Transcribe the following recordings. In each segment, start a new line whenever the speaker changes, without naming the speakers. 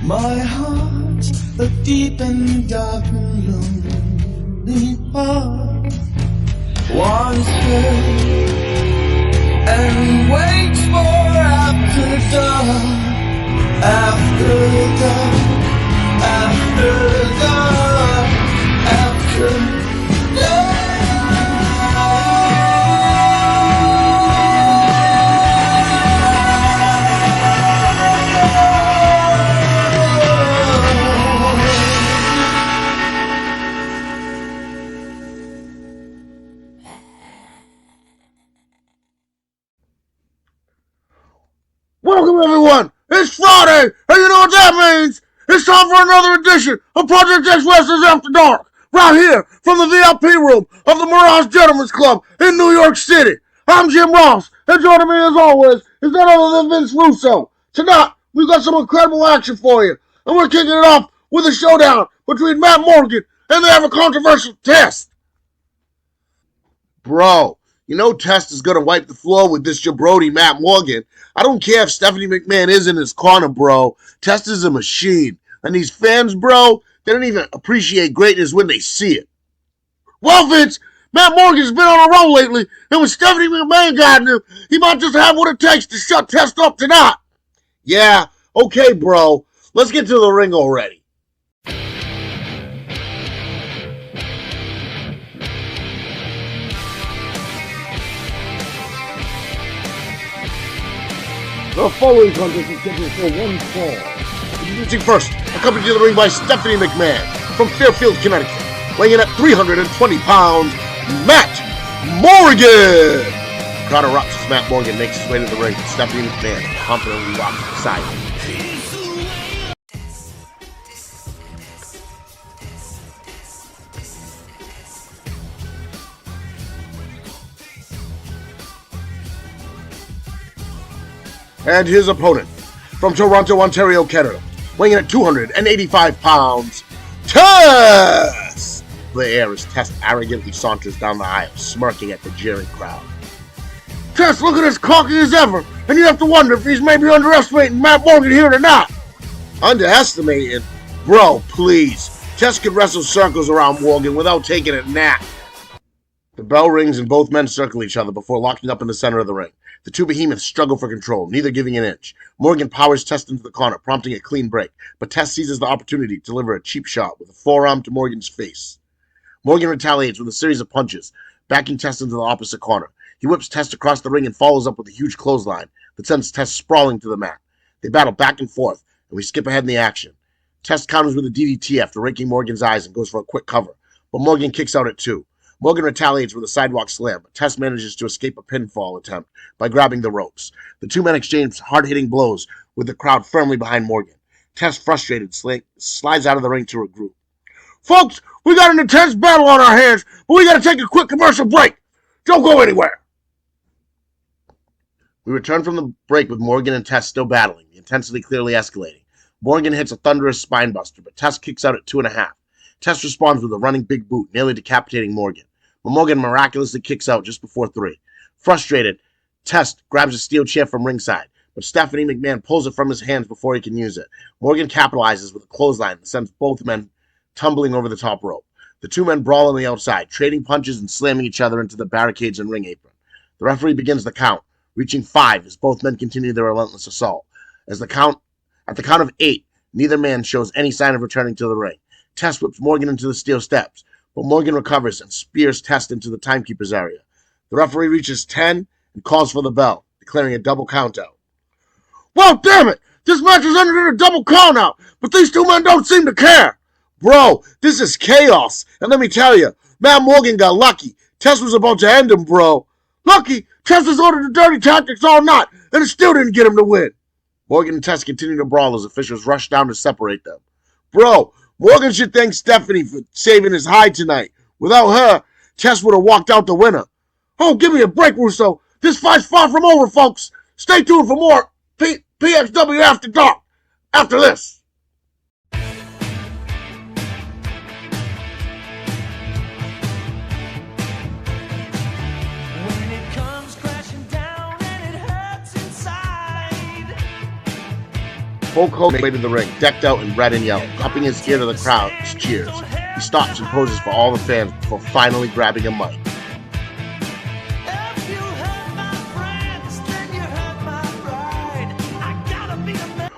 My heart, a deep and dark and lonely heart, wanders and waits for after dark, after dark, after dark, after dark.
Welcome everyone! It's Friday, and you know what that means? It's time for another edition of Project X Wrestlers After Dark, right here from the VIP room of the Mirage Gentlemen's Club in New York City. I'm Jim Ross, and joining me as always is none other than Vince Russo. Tonight, we've got some incredible action for you, and we're kicking it off with a showdown between Matt Morgan and the ever-controversial Test. Bro, you know Test is going to wipe the floor with this jabroni Matt Morgan. I don't care if Stephanie McMahon is in his corner, bro. Test is a machine. And these fans, bro, they don't even appreciate greatness when they see it. Well, Vince, Matt Morgan's been on a roll lately, and with Stephanie McMahon guiding him, he might just have what it takes to shut Test up tonight. Yeah, okay, bro. Let's get to the ring already. The following contest is scheduled for one fall. Introducing first, accompanied to the ring by Stephanie McMahon from Fairfield, Connecticut, weighing in at 320 pounds, Matt Morgan. The crowd erupts as Matt Morgan makes his way to the ring, and Stephanie McMahon confidently walks beside him. And his opponent, from Toronto, Ontario, Canada, weighing in at 285 pounds, Test! The air as Test arrogantly saunters down the aisle, smirking at the jeering crowd. Test looking as cocky as ever, and you have to wonder if he's maybe underestimating Matt Morgan here tonight. Underestimating? Bro, please. Test could wrestle circles around Morgan without taking a nap. The bell rings and both men circle each other before locking up in the center of the ring. The two behemoths struggle for control, neither giving an inch. Morgan powers Test into the corner, prompting a clean break, but Test seizes the opportunity to deliver a cheap shot with a forearm to Morgan's face. Morgan retaliates with a series of punches, backing Test into the opposite corner. He whips Test across the ring and follows up with a huge clothesline that sends Test sprawling to the mat. They battle back and forth, and we skip ahead in the action. Test counters with a DDT after raking Morgan's eyes and goes for a quick cover, but Morgan kicks out at two. Morgan retaliates with a sidewalk slam, but Test manages to escape a pinfall attempt by grabbing the ropes. The two men exchange hard-hitting blows with the crowd firmly behind Morgan. Test, frustrated, slides out of the ring to regroup. Folks, we got an intense battle on our hands, but we got to take a quick commercial break. Don't go anywhere. We return from the break with Morgan and Test still battling, the intensity clearly escalating. Morgan hits a thunderous spinebuster, but Test kicks out at 2.5. Test responds with a running big boot, nearly decapitating Morgan. But Morgan miraculously kicks out just before 3. Frustrated, Test grabs a steel chair from ringside, but Stephanie McMahon pulls it from his hands before he can use it. Morgan capitalizes with a clothesline that sends both men tumbling over the top rope. The two men brawl on the outside, trading punches and slamming each other into the barricades and ring apron. The referee begins the count, reaching 5 as both men continue their relentless assault. At the count of 8, neither man shows any sign of returning to the ring. Test whips Morgan into the steel steps, but Morgan recovers and spears Test into the timekeeper's area. The referee reaches 10 and calls for the bell, declaring a double countout. Well, damn it! This match is ended in a double countout, but these two men don't seem to care. Bro, this is chaos, and let me tell you, Matt Morgan got lucky. Test was about to end him, bro. Lucky? Test has ordered the dirty tactics all night, and it still didn't get him to win. Morgan and Test continue to brawl as officials rush down to separate them. Bro, Morgan should thank Stephanie for saving his hide tonight. Without her, Test would have walked out the winner. Oh, give me a break, Russo. This fight's far from over, folks. Stay tuned for more PXW After Dark after this. Hulk Hogan made to the ring, decked out in red and yellow, cupping his ear to the crowd's cheers. He stops and poses for all the fans before finally grabbing a mic.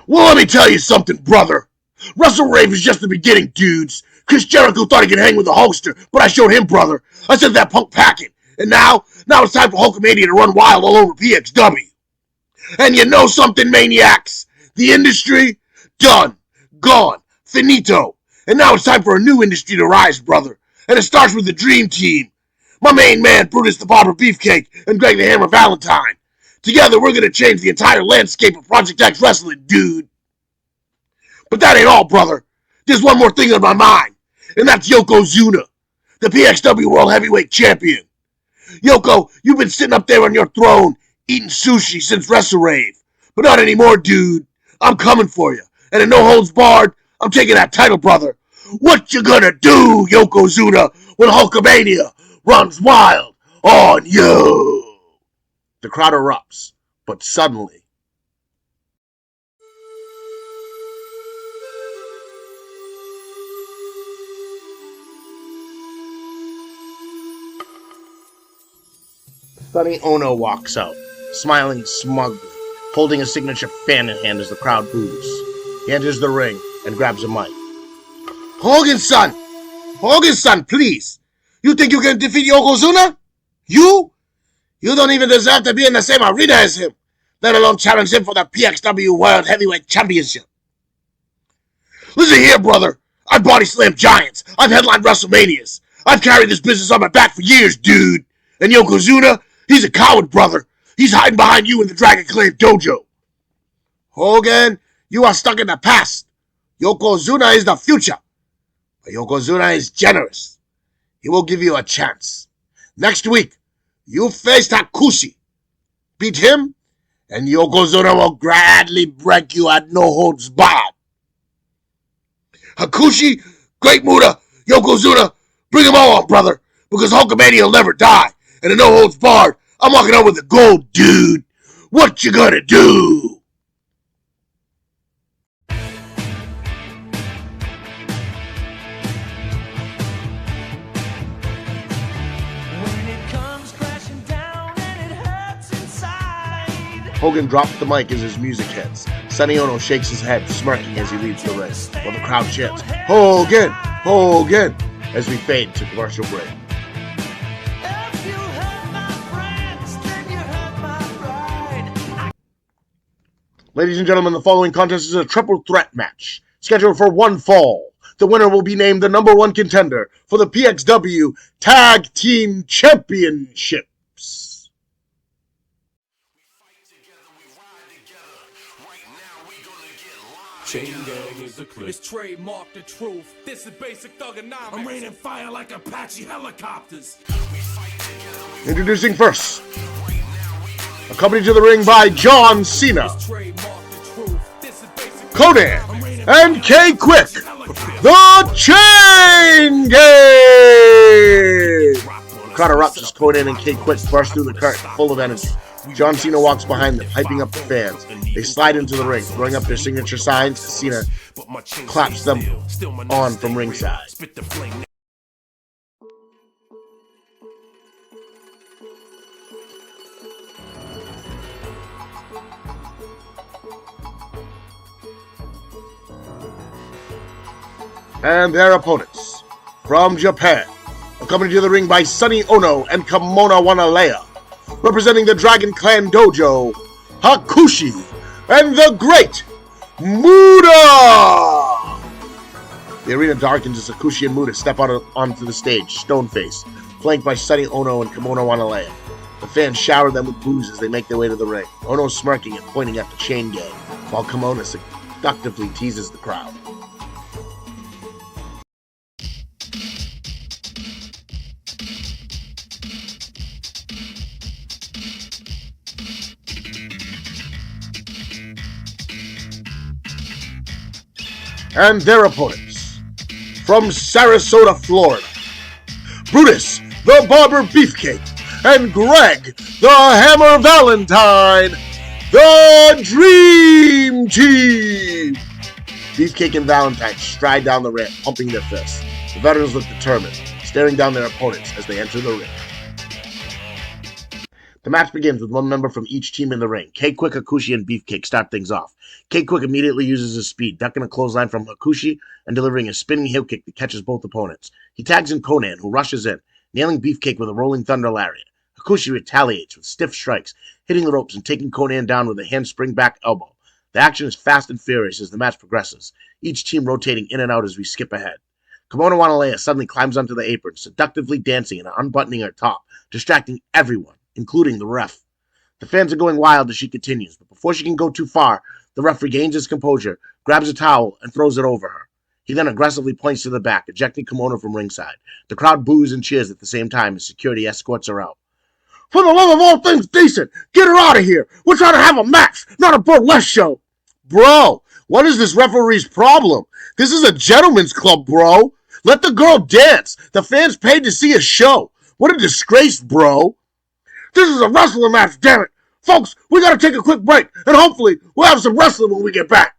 Well, let me tell you something, brother. Wrestle Rave is just the beginning, dudes. Chris Jericho thought he could hang with the Hulkster, but I showed him, brother. I said that punk packing. And now it's time for Hulkamania to run wild all over PXW. And you know something, maniacs? The industry, done, gone, finito. And now it's time for a new industry to rise, brother. And it starts with the Dream Team. My main man, Brutus the Barber Beefcake, and Greg the Hammer Valentine. Together, we're going to change the entire landscape of Project X Wrestling, dude. But that ain't all, brother. There's one more thing on my mind, and that's Yokozuna, the PXW World Heavyweight Champion. Yoko, you've been sitting up there on your throne, eating sushi since Wrestle Rave. But not anymore, dude. I'm coming for you. And in no holds barred, I'm taking that title, brother. What you gonna do, Yokozuna, when Hulkamania runs wild on you? The crowd erupts, but suddenly, Sonny Ono walks out, smiling smugly, holding a signature fan in hand as the crowd boos. He enters the ring and grabs a mic. Hogan's son, please. You think you can defeat Yokozuna? You? You don't even deserve to be in the same arena as him, let alone challenge him for the PXW World Heavyweight Championship. Listen here, brother. I've body slammed giants. I've headlined WrestleManias. I've carried this business on my back for years, dude. And Yokozuna, he's a coward, brother. He's hiding behind you in the Dragon Clan Dojo. Hogan, you are stuck in the past. Yokozuna is the future. But Yokozuna is generous. He will give you a chance. Next week, you face Hakushi. Beat him, and Yokozuna will gladly break you at no holds barred. Hakushi, Great Muta, Yokozuna, bring them all on, brother, because Hulkamania will never die. And in no holds barred, I'm walking out with the gold, dude. What you gonna do? Hogan drops the mic as his music hits. Sonny Ono shakes his head, smirking as he leaves the ring, while the crowd chants, Hogan! Hogan! As we fade to commercial break. Ladies and gentlemen, the following contest is a triple threat match, scheduled for one fall. The winner will be named the number one contender for the PXW Tag Team Championships.
Chain gang is the clip. It's trademark the truth. This is basic thugonomics. I'm raining fire like Apache helicopters.
Introducing first, accompanied to the ring by John Cena, Conan, and K-Quick, the Chain Gang! The crowd erupts as Conan and K-Quick burst through the curtain, full of energy. John Cena walks behind them, hyping up the fans. They slide into the ring, throwing up their signature signs. Cena claps them on from ringside. And their opponents, from Japan, accompanied to the ring by Sonny Ono and Kimona Wanalea, representing the Dragon Clan Dojo, Hakushi, and the Great Muta! The arena darkens as Hakushi and Muta step out onto the stage, stone-faced, flanked by Sonny Ono and Kimona Wanalea. The fans shower them with boos as they make their way to the ring, Ono smirking and pointing at the Chain Gang, while Kimona seductively teases the crowd. And their opponents, from Sarasota, Florida, Brutus, the Barber Beefcake, and Greg, the Hammer Valentine. the Dream Team! Beefcake and Valentine stride down the ramp, pumping their fists. The veterans look determined, staring down their opponents as they enter the ring. The match begins with one member from each team in the ring. K-Quick, Hakushi, and Beefcake start things off. K-Quick immediately uses his speed, ducking a clothesline from Hakushi and delivering a spinning heel kick that catches both opponents. He tags in Conan, who rushes in, nailing Beefcake with a rolling thunder lariat. Hakushi retaliates with stiff strikes, hitting the ropes and taking Conan down with a handspring back elbow. The action is fast and furious as the match progresses, each team rotating in and out as we skip ahead. Kimono Wanalea suddenly climbs onto the apron, seductively dancing and unbuttoning her top, distracting everyone, including the ref. The fans are going wild as she continues, but before she can go too far, the ref regains his composure, grabs a towel, and throws it over her. He then aggressively points to the back, ejecting Kimono from ringside. The crowd boos and cheers at the same time as security escorts her out. For the love of all things decent, get her out of here! We're trying to have a match, not a burlesque show! Bro, what is this referee's problem? This is a gentleman's club, bro! Let the girl dance! The fans paid to see a show! What a disgrace, bro! This is a wrestling match, damn it! Folks, we gotta take a quick break, and hopefully we'll have some wrestling when we get back!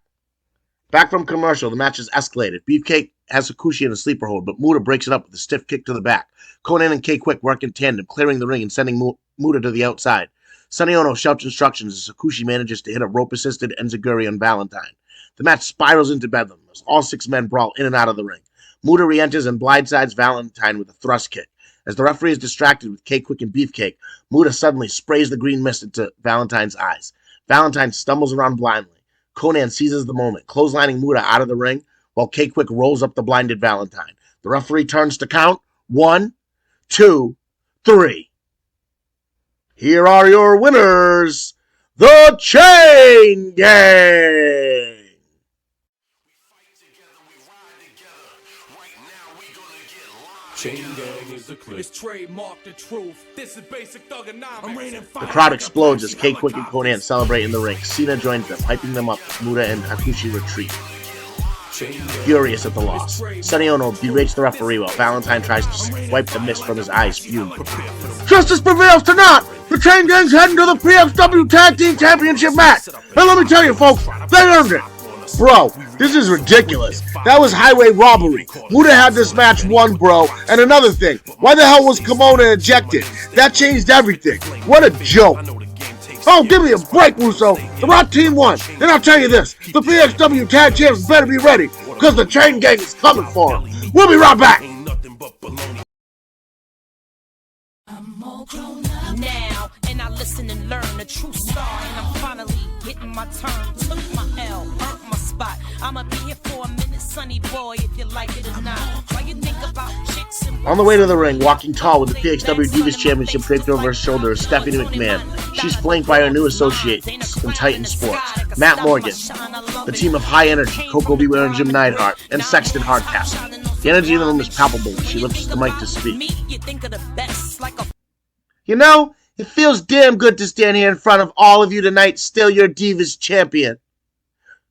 Back from commercial, the match is escalated. Beefcake has Hakushi in a sleeper hold, but Muta breaks it up with a stiff kick to the back. Conan and K-Quick work in tandem, clearing the ring and sending Muta to the outside. Sonny Ono shouts instructions as Hakushi manages to hit a rope-assisted enziguri on Valentine. The match spirals into bedlam as all 6 men brawl in and out of the ring. Muta re-enters and blindsides Valentine with a thrust kick. As the referee is distracted with K-Quick and Beefcake, Muta suddenly sprays the green mist into Valentine's eyes. Valentine stumbles around blindly. Conan seizes the moment, clotheslining Muta out of the ring, while K-Quick rolls up the blinded Valentine. The referee turns to count 1, 2, 3. Here are your winners, the Chain Gang!
Chain gang is the clip. It's trademark the truth. This is basic thugonomics. I'm raining fire.
The crowd explodes as K-Quick and Conan celebrate in the ring. Cena joins them, hyping them up as Muta and Hakushi retreat. Furious at the loss, Sonny Ono berates the referee while Valentine tries to wipe the mist from his eyes, fuming. Justice prevails tonight! The Chain Gang's heading to the PXW Tag Team Championship match! And let me tell you folks, they earned it! Bro, this is ridiculous. That was highway robbery. Muta had this match won, bro. And another thing, why the hell was Kimono ejected? That changed everything. What a joke. Oh, give me a break, Russo. The Rock team won. And I'll tell you this, the PXW Tag Champs better be ready, because the Chain Gang is coming for them. We'll be right back.
I'm all grown up now, and I listen and learn the true star, and I'm finally getting my turn. Took my L, earned my spot. I'ma be here for a minute, sonny boy, if you like it or not. Why you think about chicks and
on the way to the ring, walking tall with the PXW Divas Championship draped over her shoulder is Stephanie McMahon. She's flanked by her new associates in Titan Sports, Matt Morgan, the team of High Energy, Coco Beware and Jim Neidhart, and Sexton Hardcastle. The energy in the room is palpable as she lifts the mic to speak. You know, it feels damn good to stand here in front of all of you tonight, still your Divas champion.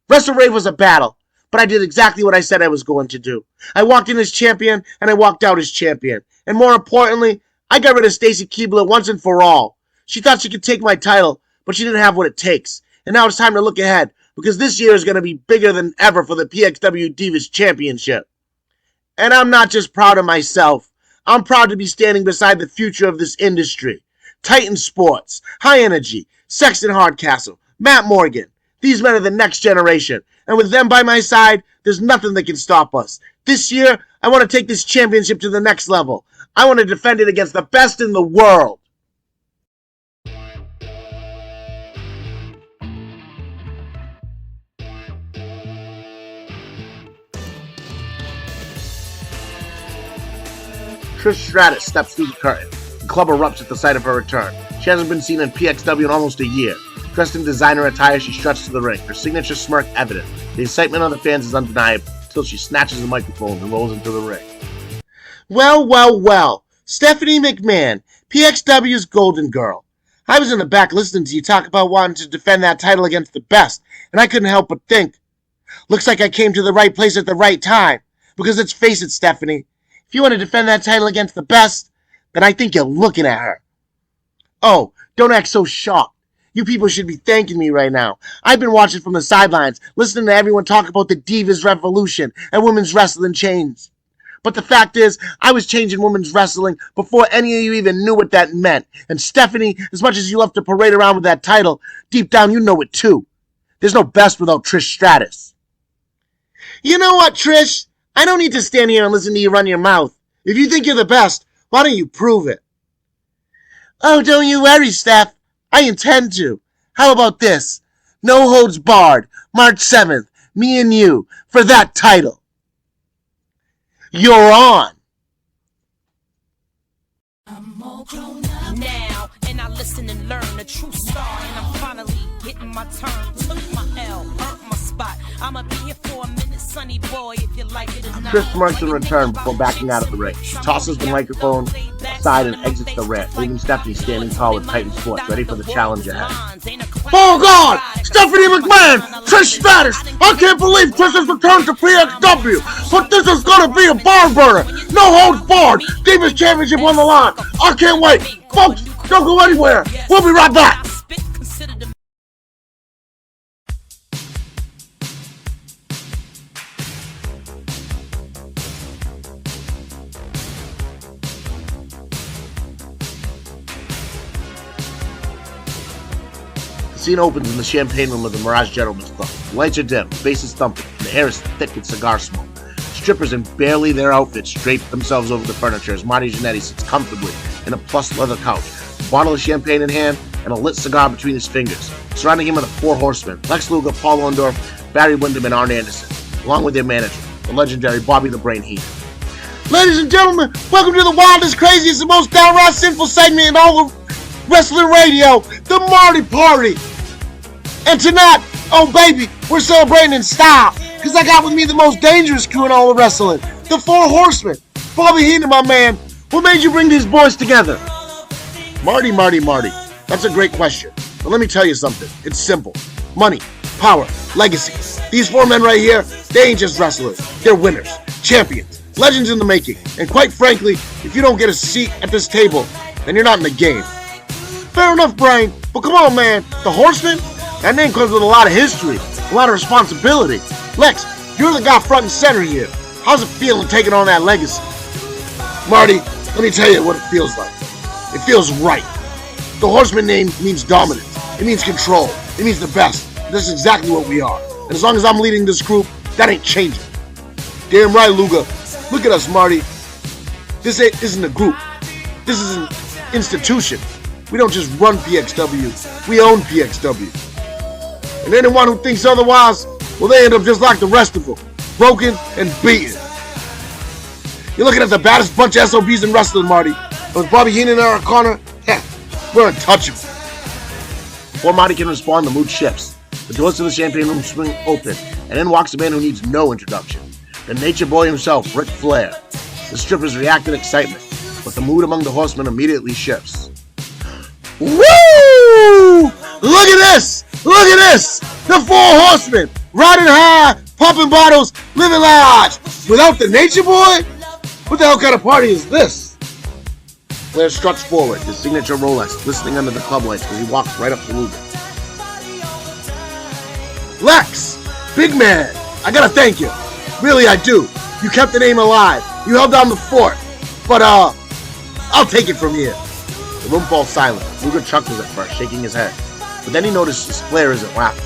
Wrestle Rave was a battle, but I did exactly what I said I was going to do. I walked in as champion, and I walked out as champion. And more importantly, I got rid of Stacy Keibler once and for all. She thought she could take my title, but she didn't have what it takes. And now it's time to look ahead, because this year is going to be bigger than ever for the PXW Divas Championship. And I'm not just proud of myself. I'm proud to be standing beside the future of this industry. Titan Sports, High Energy, Sexton Hardcastle, Matt Morgan. These men are the next generation. And with them by my side, there's nothing that can stop us. This year, I want to take this championship to the next level. I want to defend it against the best in the world. Trish Stratus steps through the curtain. The club erupts at the sight of her return. She hasn't been seen in PXW in almost a year. Dressed in designer attire, she struts to the ring, her signature smirk evident. The excitement of the fans is undeniable, until she snatches the microphone and rolls into the ring. Well, well, well. Stephanie McMahon, PXW's Golden Girl. I was in the back listening to you talk about wanting to defend that title against the best, and I couldn't help but think, looks like I came to the right place at the right time. Because let's face it, Stephanie, if you want to defend that title against the best, then I think you're looking at her. Oh, don't act so shocked. You people should be thanking me right now. I've been watching from the sidelines, listening to everyone talk about the Divas Revolution and women's wrestling change. But the fact is, I was changing women's wrestling before any of you even knew what that meant. And Stephanie, as much as you love to parade around with that title, deep down you know it too. There's no best without Trish Stratus. You know what, Trish? I don't need to stand here and listen to you run your mouth. If you think you're the best, why don't you prove it? Oh, don't you worry, Steph. I intend to. How about this? No holds barred, March 7th, me and you, for that title. You're on.
I'm all grown up now, and I listen and learn the true star, and I'm finally getting my turn. Took my L, earned my spot. I'ma be here for a minute, sonny boy, if you like it or not.
Trish marks in return before backing out of the ring. She tosses the microphone aside and exits the ramp, leaving Stephanie standing tall with tightened sports, ready for the challenge ahead. Oh God! Stephanie McMahon! Trish Stratus! I can't believe Trish has returned to PXW! But this is gonna be a barn burner! No holds barred! Divas Championship on the line! I can't wait! Folks, don't go anywhere! We'll be right back! The scene opens in the champagne room of the Mirage Gentlemen's Club. The lights are dim, the bass is thumping, and the air is thick with cigar smoke. Strippers in barely their outfits drape themselves over the furniture as Marty Jannetty sits comfortably in a plush leather couch, a bottle of champagne in hand, and a lit cigar between his fingers. Surrounding him are the four horsemen, Lex Luger, Paul Orndorff, Barry Windham, and Arn Anderson, along with their manager, the legendary Bobby the Brain Heenan. Ladies and gentlemen, welcome to the wildest, craziest, and most downright sinful segment in all of wrestling radio, the Marty Party. And tonight, oh baby, we're celebrating in style, because I got with me the most dangerous crew in all of wrestling, the Four Horsemen. Bobby Heenan, my man, what made you bring these boys together? Marty, that's a great question. But let me tell you something, it's simple. Money, power, legacy. These four men right here, they ain't just wrestlers, they're winners, champions, legends in the making. And quite frankly, if you don't get a seat at this table, then you're not in the game. Fair enough, Brian, but come on, man, the Horsemen? That name comes with a lot of history, a lot of responsibility. Lex, you're the guy front and center here. How's it feeling taking on that legacy? Marty, let me tell you what it feels like. It feels right. The Horseman name means dominance. It means control. It means the best. That's exactly what we are. And as long as I'm leading this group, that ain't changing. Damn right, Luger. Look at us, Marty. This isn't a group. This is an institution. We don't just run PXW. We own PXW. And anyone who thinks otherwise, well, they end up just like the rest of them, broken and beaten. You're looking at the baddest bunch of SOBs in wrestling, Marty. With Bobby Heenan in our corner, we're untouchable. Before Marty can respond, the mood shifts. The doors to the champagne room swing open, and in walks a man who needs no introduction. The nature boy himself, Ric Flair. The strippers react in excitement, but the mood among the horsemen immediately shifts. Woo! Look at this! Look at this! The Four Horsemen! Riding high, popping bottles, living large. Without the nature boy? What the hell kind of party is this? Flair struts forward, his signature Rolex glistening under the club lights as he walks right up to Luger. Lex! Big man! I gotta thank you. Really, I do. You kept the name alive. You held down the fort. But, I'll take it from here. The room falls silent. Luger chuckles at first, shaking his head. But then he notices Flair isn't laughing.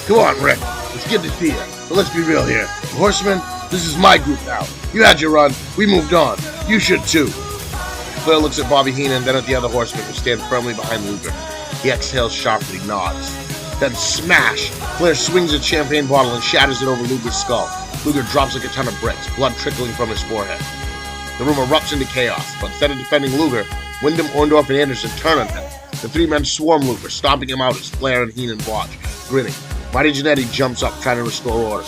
Come on, Rick. It's good to see you. But let's be real here. Horsemen, this is my group now. You had your run. We moved on. You should too. Flair looks at Bobby Heenan, then at the other horsemen who stand firmly behind Luger. He exhales sharply, nods. Then smash! Flair swings a champagne bottle and shatters it over Luger's skull. Luger drops like a ton of bricks, blood trickling from his forehead. The room erupts into chaos, but instead of defending Luger, Windham, Orndorff, and Anderson turn on him. The three men swarm Luger, stomping him out as Flair and Heenan watch, grinning. Marty Jannetty jumps up, trying to restore order.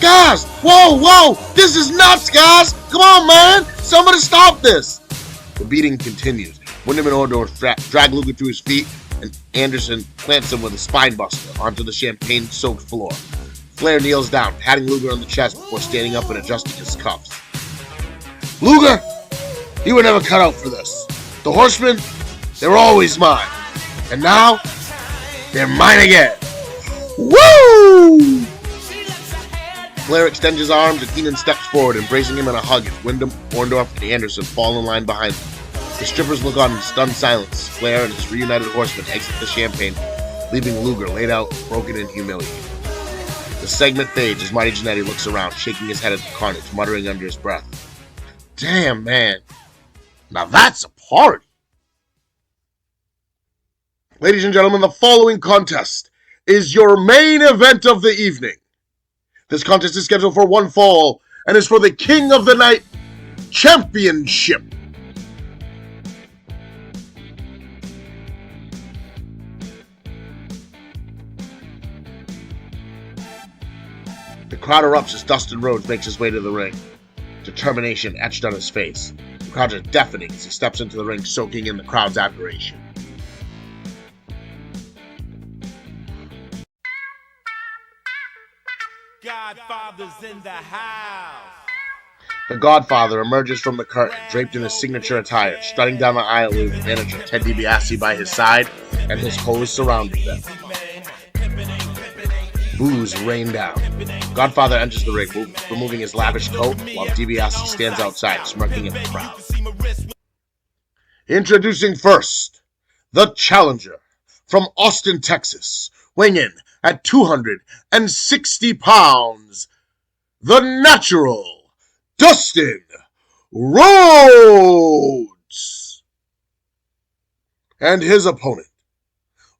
Guys! Whoa! This is nuts, guys! Come on, man! Somebody stop this! The beating continues. Windham and Orndorff drag Luger to his feet, and Anderson plants him with a spine buster onto the champagne-soaked floor. Flair kneels down, patting Luger on the chest before standing up and adjusting his cuffs. Luger, you were never cut out for this. The Horsemen, they were always mine. And now, they're mine again. Woo! Flair extends his arms and Heenan steps forward, embracing him in a hug as Wyndham, Orndorff, and Anderson fall in line behind them. The strippers look on in stunned silence. Flair and his reunited horsemen exit the champagne, leaving Luger laid out, broken and humiliated. The segment fades as Marty Jannetty looks around, shaking his head at the carnage, muttering under his breath, "Damn, man. Now that's a party." Ladies and gentlemen, the following contest is your main event of the evening. This contest is scheduled for one fall and is for the King of the Night Championship. The crowd erupts as Dustin Rhodes makes his way to the ring, determination etched on his face. The crowd is deafening as he steps into the ring, soaking in the crowd's admiration.
Godfather's in the house.
The Godfather emerges from the curtain, draped in his signature attire, strutting down the aisle with his manager Ted DiBiase by his side, and his host surrounding them. Boos rain down. Godfather enters the ring, removing his lavish coat, while DiBiase stands outside, smirking at the crowd. Introducing first, the challenger from Austin, Texas, weighing in at 260 pounds, the natural Dustin Rhodes. And his opponent,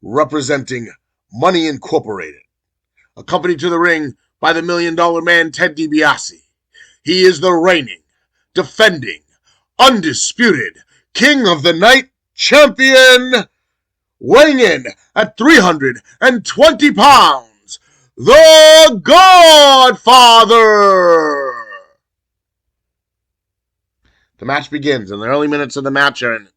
representing Money Incorporated, accompanied to the ring by the $1 Million Man Ted DiBiase. He is the reigning, defending, undisputed King of the Night champion, weighing in at 320 pounds, the Godfather. The match begins, and the early minutes of the match are an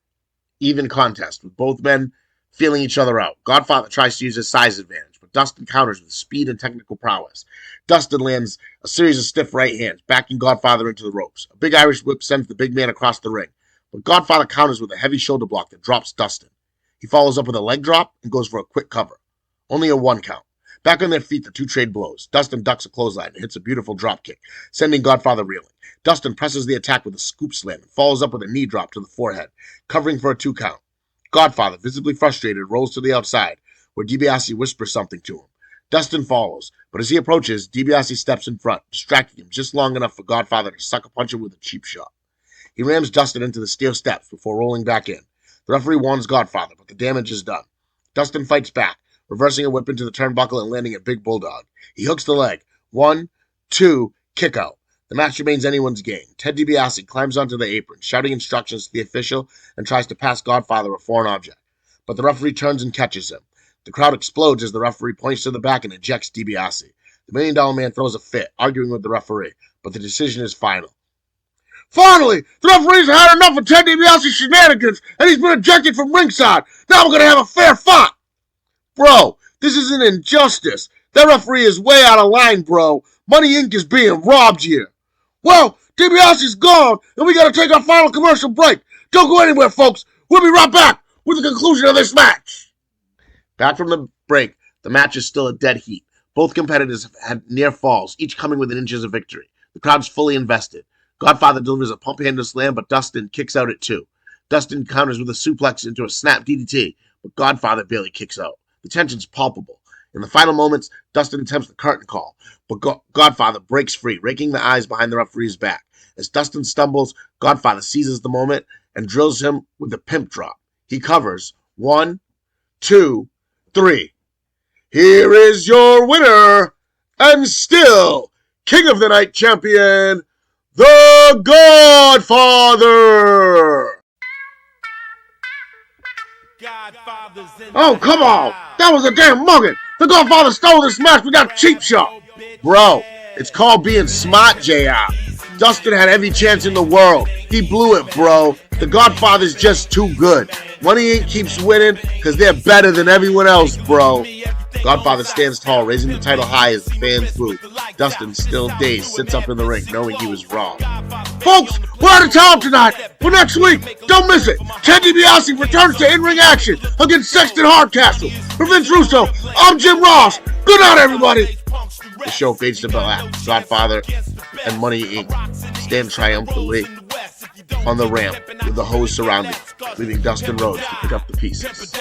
even contest, with both men feeling each other out. Godfather tries to use his size advantage, but Dustin counters with speed and technical prowess. Dustin lands a series of stiff right hands, backing Godfather into the ropes. A big Irish whip sends the big man across the ring, but Godfather counters with a heavy shoulder block that drops Dustin. He follows up with a leg drop and goes for a quick cover. Only a 1 count. Back on their feet, the two trade blows. Dustin ducks a clothesline and hits a beautiful drop kick, sending Godfather reeling. Dustin presses the attack with a scoop slam and follows up with a knee drop to the forehead, covering for a 2 count. Godfather, visibly frustrated, rolls to the outside, where DiBiase whispers something to him. Dustin follows, but as he approaches, DiBiase steps in front, distracting him just long enough for Godfather to sucker punch him with a cheap shot. He rams Dustin into the steel steps before rolling back in. The referee warns Godfather, but the damage is done. Dustin fights back, reversing a whip into the turnbuckle and landing a big bulldog. He hooks the leg. 1, 2, kick out. The match remains anyone's game. Ted DiBiase climbs onto the apron, shouting instructions to the official, and tries to pass Godfather a foreign object. But the referee turns and catches him. The crowd explodes as the referee points to the back and ejects DiBiase. The $1 Million Man throws a fit, arguing with the referee, but the decision is final. Finally, the referee's had enough of Ted DiBiase's shenanigans, and he's been ejected from ringside. Now we're going to have a fair fight. Bro, this is an injustice. That referee is way out of line, bro. Money Inc. is being robbed here. Well, DiBiase's gone, and we got to take our final commercial break. Don't go anywhere, folks. We'll be right back with the conclusion of this match. Back from the break, the match is still a dead heat. Both competitors have had near falls, each coming within inches of victory. The crowd's fully invested. Godfather delivers a pump handle slam, but Dustin kicks out at 2. Dustin counters with a suplex into a snap DDT, but Godfather barely kicks out. The tension's palpable. In the final moments, Dustin attempts the curtain call, but Godfather breaks free, raking the eyes behind the referee's back. As Dustin stumbles, Godfather seizes the moment and drills him with a pimp drop. He covers. 1, 2, 3. Here is your winner, and still King of the Night champion, the Godfather! Oh, come on! That was a damn muggin! The Godfather stole this match with that cheap shot! Bro, it's called being smart, JR. Dustin had every chance in the world. He blew it, bro. The Godfather's just too good. Money Inc. keeps winning because they're better than everyone else, bro. Godfather stands tall, raising the title high as the fans boo. Dustin, still dazed, sits up in the ring, knowing he was wrong. Folks, we're out of town tonight, but next week, don't miss it. Ted DiBiase returns to in-ring action against Sexton Hardcastle. For Vince Russo, I'm Jim Ross. Good night, everybody. The show fades to black. Godfather and Money Inc. stand triumphantly on the ramp with the hose surrounding, leaving Dustin Rhodes to pick up the pieces.